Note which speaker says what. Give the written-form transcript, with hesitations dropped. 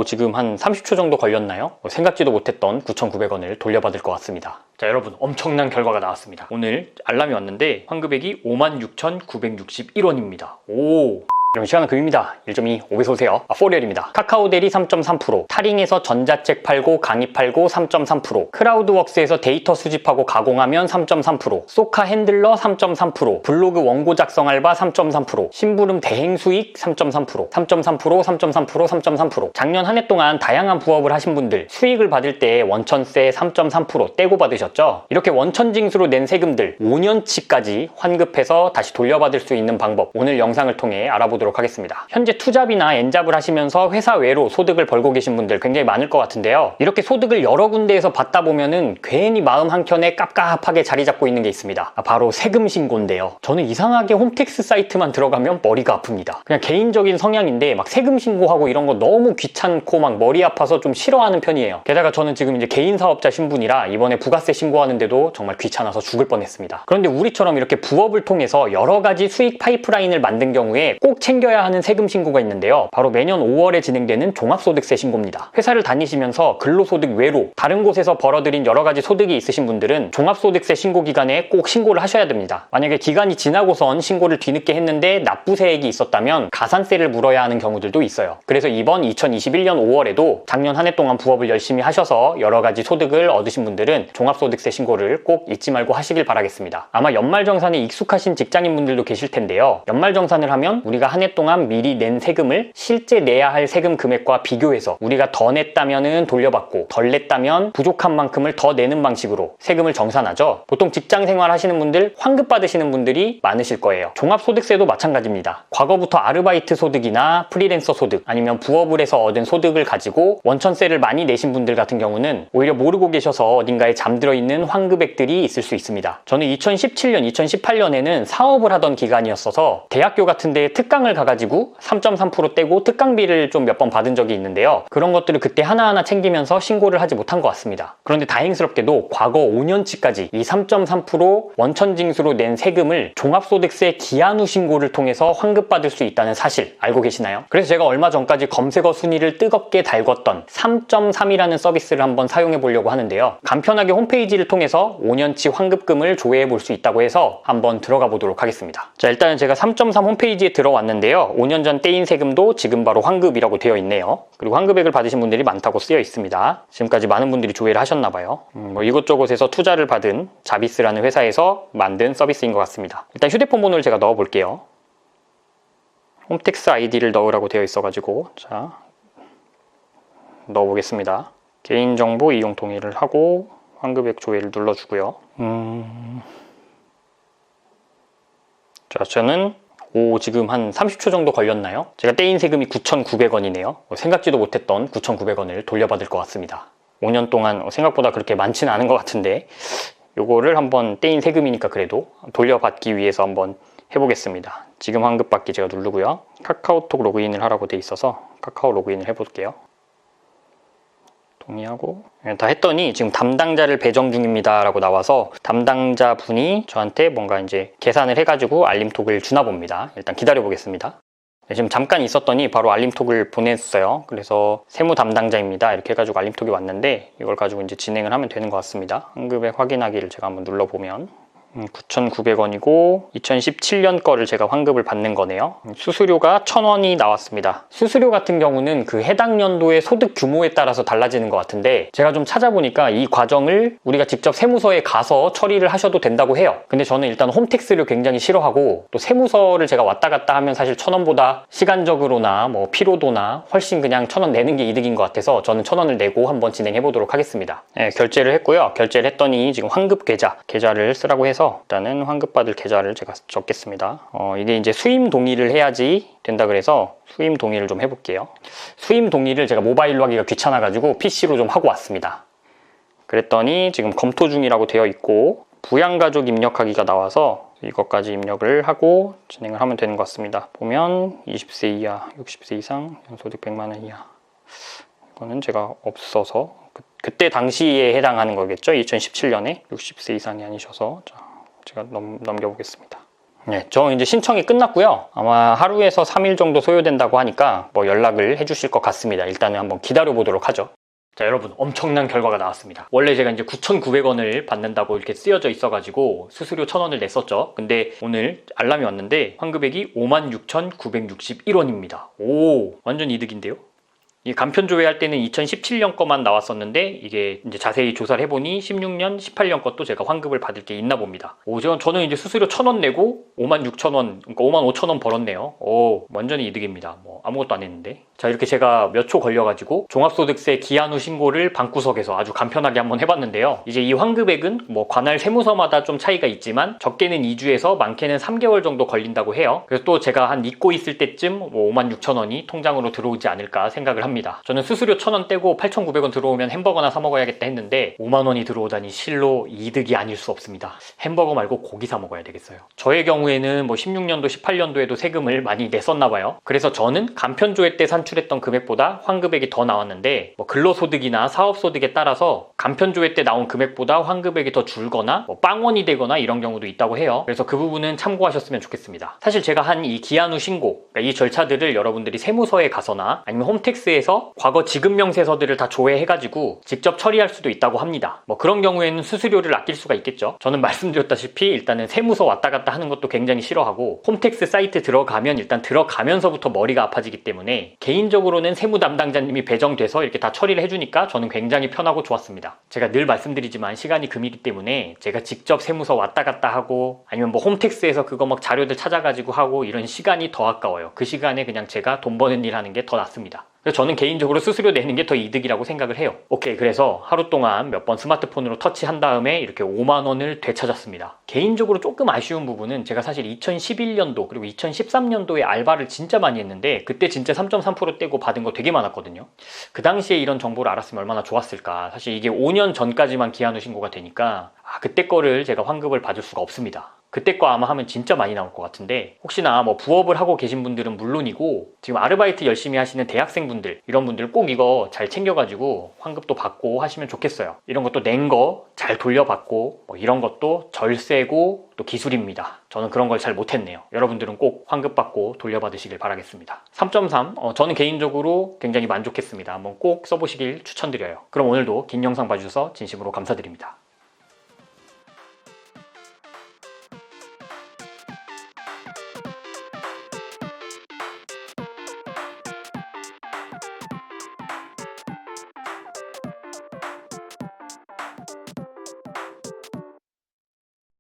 Speaker 1: 지금 한 30초 정도 걸렸나요? 생각지도 못했던 9,900원을 돌려받을 것 같습니다. 자, 여러분, 엄청난 결과가 나왔습니다. 오늘 알람이 왔는데 환급액이 56,961원입니다. 그럼 시간은 금입니다. 1.2 5배속 오세요. 포리얼입니다. 카카오 대리 3.3%, 타링에서 전자책 팔고 강의 팔고 3.3%, 크라우드웍스에서 데이터 수집하고 가공하면 3.3%, 소카 핸들러 3.3%, 블로그 원고 작성 알바 3.3%, 심부름 대행 수익 3.3%, 3.3%, 3.3%, 3.3%. 작년 한 해 동안 다양한 부업을 하신 분들 수익을 받을 때 원천세 3.3% 떼고 받으셨죠? 이렇게 원천징수로 낸 세금들 5년치까지 환급해서 다시 돌려받을 수 있는 방법, 오늘 영상을 통해 알아보도록 하겠습니다. 현재 투잡이나 엔잡을 하시면서 회사 외로 소득을 벌고 계신 분들 굉장히 많을 것 같은데요. 이렇게 소득을 여러 군데에서 받다 보면은 괜히 마음 한켠에 깝깝하게 자리 잡고 있는 게 있습니다. 바로 세금 신고인데요. 저는 이상하게 홈택스 사이트만 들어가면 머리가 아픕니다. 그냥 개인적인 성향인데 막 세금 신고하고 이런 거 너무 귀찮고 막 머리 아파서 좀 싫어하는 편이에요. 게다가 저는 지금 이제 개인 사업자 신분이라 이번에 부가세 신고하는데도 정말 귀찮아서 죽을 뻔했습니다. 그런데 우리처럼 이렇게 부업을 통해서 여러 가지 수익 파이프라인을 만든 경우에 꼭 챙겨야 하는 세금 신고가 있는데요. 바로 매년 5월에 진행되는 종합소득세 신고입니다. 회사를 다니시면서 근로소득 외로 다른 곳에서 벌어들인 여러 가지 소득이 있으신 분들은 종합소득세 신고 기간에 꼭 신고를 하셔야 됩니다. 만약에 기간이 지나고선 신고를 뒤늦게 했는데 납부세액이 있었다면 가산세를 물어야 하는 경우들도 있어요. 그래서 이번 2021년 5월에도 작년 한 해 동안 부업을 열심히 하셔서 여러 가지 소득을 얻으신 분들은 종합소득세 신고를 꼭 잊지 말고 하시길 바라겠습니다. 아마 연말정산에 익숙하신 직장인분들도 계실 텐데요. 연말정산을 하면 우리가 한 해 동안 미리 낸 세금을 실제 내야 할 세금 금액과 비교해서 우리가 더 냈다면은 돌려받고 덜 냈다면 부족한 만큼을 더 내는 방식으로 세금을 정산하죠. 보통 직장 생활 하시는 분들, 환급 받으시는 분들이 많으실 거예요. 종합소득세도 마찬가지입니다. 과거부터 아르바이트 소득이나 프리랜서 소득 아니면 부업을 해서 얻은 소득을 가지고 원천세를 많이 내신 분들 같은 경우는 오히려 모르고 계셔서 어딘가에 잠들어 있는 환급액들이 있을 수 있습니다. 저는 2017년, 2018년에는 사업을 하던 기간이었어서 대학교 같은 데에 특강을 가가지고 3.3% 떼고 특강비를 좀 몇 번 받은 적이 있는데요. 그런 것들을 그때 하나하나 챙기면서 신고를 하지 못한 것 같습니다. 그런데 다행스럽게도 과거 5년치까지 이 3.3% 원천징수로 낸 세금을 종합소득세 기한 후 신고를 통해서 환급받을 수 있다는 사실 알고 계시나요? 그래서 제가 얼마 전까지 검색어 순위를 뜨겁게 달궜던 3.3이라는 서비스를 한번 사용해 보려고 하는데요. 간편하게 홈페이지를 통해서 5년치 환급금을 조회해 볼 수 있다고 해서 한번 들어가 보도록 하겠습니다. 자, 일단은 제가 3.3 홈페이지에 들어왔는데요. 5년 전 떼인 세금도 지금 바로 환급이라고 되어 있네요. 그리고 환급액을 받으신 분들이 많다고 쓰여 있습니다. 지금까지 많은 분들이 조회를 하셨나봐요. 이곳저곳에서 투자를 받은 자비스라는 회사에서 만든 서비스인 것 같습니다. 일단 휴대폰 번호를 제가 넣어 볼게요. 홈택스 아이디를 넣으라고 되어 있어가지고 자, 넣어 보겠습니다. 개인정보 이용 동의를 하고 환급액 조회를 눌러주고요. 자, 저는 지금 한 30초 정도 걸렸나요? 제가 떼인 세금이 9,900원이네요. 생각지도 못했던 9,900원을 돌려받을 것 같습니다. 5년 동안 생각보다 그렇게 많지는 않은 것 같은데 요거를 한번 떼인 세금이니까 그래도 돌려받기 위해서 한번 해보겠습니다. 지금 환급받기 제가 누르고요. 카카오톡 로그인을 하라고 돼 있어서 카카오 로그인을 해볼게요. 동의하고 다 했더니 지금 담당자를 배정 중입니다 라고 나와서 담당자 분이 저한테 뭔가 이제 계산을 해가지고 알림톡을 주나 봅니다. 일단 기다려 보겠습니다. 네, 지금 잠깐 있었더니 바로 알림톡을 보냈어요. 그래서 세무 담당자입니다 이렇게 해가지고 알림톡이 왔는데 이걸 가지고 이제 진행을 하면 되는 것 같습니다. 환급액 확인하기를 제가 한번 눌러보면 9,900원이고 2017년 거를 제가 환급을 받는 거네요. 수수료가 1,000원이 나왔습니다. 수수료 같은 경우는 그 해당 연도의 소득 규모에 따라서 달라지는 것 같은데 제가 좀 찾아보니까 이 과정을 우리가 직접 세무서에 가서 처리를 하셔도 된다고 해요. 근데 저는 일단 홈택스를 굉장히 싫어하고 또 세무서를 제가 왔다 갔다 하면 사실 1,000원보다 시간적으로나 뭐 피로도나 훨씬 그냥 1,000원 내는 게 이득인 것 같아서 저는 1,000원을 내고 한번 진행해 보도록 하겠습니다. 네, 결제를 했고요. 결제를 했더니 지금 환급 계좌를 쓰라고 해서 일단은 환급받을 계좌를 제가 적겠습니다. 이게 이제 수임 동의를 해야지 된다 그래서 수임 동의를 좀 해볼게요. 수임 동의를 제가 모바일로 하기가 귀찮아가지고 PC로 좀 하고 왔습니다. 그랬더니 지금 검토 중이라고 되어 있고 부양가족 입력하기가 나와서 이것까지 입력을 하고 진행을 하면 되는 것 같습니다. 보면 20세 이하, 60세 이상, 연소득 100만 원 이하 이거는 제가 없어서 그때 당시에 해당하는 거겠죠. 2017년에 60세 이상이 아니셔서 자, 제가 넘겨보겠습니다. 네, 저 이제 신청이 끝났고요. 아마 하루에서 3일 정도 소요된다고 하니까 뭐 연락을 해주실 것 같습니다. 일단은 한번 기다려 보도록 하죠. 자, 여러분, 엄청난 결과가 나왔습니다. 원래 제가 이제 9,900원을 받는다고 이렇게 쓰여져 있어가지고 수수료 1,000원을 냈었죠. 근데 오늘 알람이 왔는데 환급액이 56,961원입니다. 오, 완전 이득인데요? 이 간편 조회할 때는 2017년 거만 나왔었는데 이게 이제 자세히 조사를 해보니 16년, 18년 것도 제가 환급을 받을 게 있나 봅니다. 저는 이제 수수료 1,000원 내고 56,000원, 그러니까 55,000원 벌었네요. 오, 완전히 이득입니다. 뭐 아무것도 안 했는데. 자, 이렇게 제가 몇 초 걸려가지고 종합소득세 기한 후 신고를 방구석에서 아주 간편하게 한번 해봤는데요. 이제 이 환급액은 뭐 관할 세무서마다 좀 차이가 있지만 적게는 2주에서 많게는 3개월 정도 걸린다고 해요. 그래서 또 제가 한 잊고 있을 때쯤 뭐 56,000원이 통장으로 들어오지 않을까 생각을 합니다. 저는 수수료 1,000원 떼고 8,900원 들어오면 햄버거나 사 먹어야겠다 했는데 5만원이 들어오다니 실로 이득이 아닐 수 없습니다. 햄버거 말고 고기 사 먹어야 되겠어요. 저의 경우에는 뭐 16년도, 18년도에도 세금을 많이 냈었나 봐요. 그래서 저는 간편조회 때 산출했던 금액보다 환급액이 더 나왔는데 뭐 근로소득이나 사업소득에 따라서 간편조회 때 나온 금액보다 환급액이 더 줄거나 뭐 빵원이 되거나 이런 경우도 있다고 해요. 그래서 그 부분은 참고하셨으면 좋겠습니다. 사실 제가 한 이 기한 후 신고, 그러니까 이 절차들을 여러분들이 세무서에 가서나 아니면 홈택스에서 과거 지급명세서들을 다 조회해가지고 직접 처리할 수도 있다고 합니다. 뭐 그런 경우에는 수수료를 아낄 수가 있겠죠. 저는 말씀드렸다시피 일단은 세무서 왔다 갔다 하는 것도 굉장히 싫어하고 홈택스 사이트 들어가면 일단 들어가면서부터 머리가 아파지기 때문에 개인적으로는 세무 담당자님이 배정돼서 이렇게 다 처리를 해주니까 저는 굉장히 편하고 좋았습니다. 제가 늘 말씀드리지만 시간이 금이기 때문에 제가 직접 세무서 왔다 갔다 하고 아니면 뭐 홈택스에서 그거 막 자료들 찾아가지고 하고 이런 시간이 더 아까워요. 그 시간에 그냥 제가 돈 버는 일 하는 게 더 낫습니다. 그래서 저는 개인적으로 수수료 내는 게 더 이득이라고 생각을 해요. 오케이, 그래서 하루 동안 몇 번 스마트폰으로 터치한 다음에 이렇게 5만원을 되찾았습니다. 개인적으로 조금 아쉬운 부분은 제가 사실 2011년도 그리고 2013년도에 알바를 진짜 많이 했는데 그때 진짜 3.3% 떼고 받은 거 되게 많았거든요. 그 당시에 이런 정보를 알았으면 얼마나 좋았을까. 사실 이게 5년 전까지만 기한 후 신고가 되니까 그때 거를 제가 환급을 받을 수가 없습니다. 그때 거 아마 하면 진짜 많이 나올 것 같은데 혹시나 뭐 부업을 하고 계신 분들은 물론이고 지금 아르바이트 열심히 하시는 대학생분들 이런 분들 꼭 이거 잘 챙겨가지고 환급도 받고 하시면 좋겠어요. 이런 것도 낸 거 잘 돌려받고 뭐 이런 것도 절세고 또 기술입니다. 저는 그런 걸 잘 못했네요. 여러분들은 꼭 환급 받고 돌려받으시길 바라겠습니다. 3.3 저는 개인적으로 굉장히 만족했습니다. 한번 꼭 써보시길 추천드려요. 그럼 오늘도 긴 영상 봐주셔서 진심으로 감사드립니다.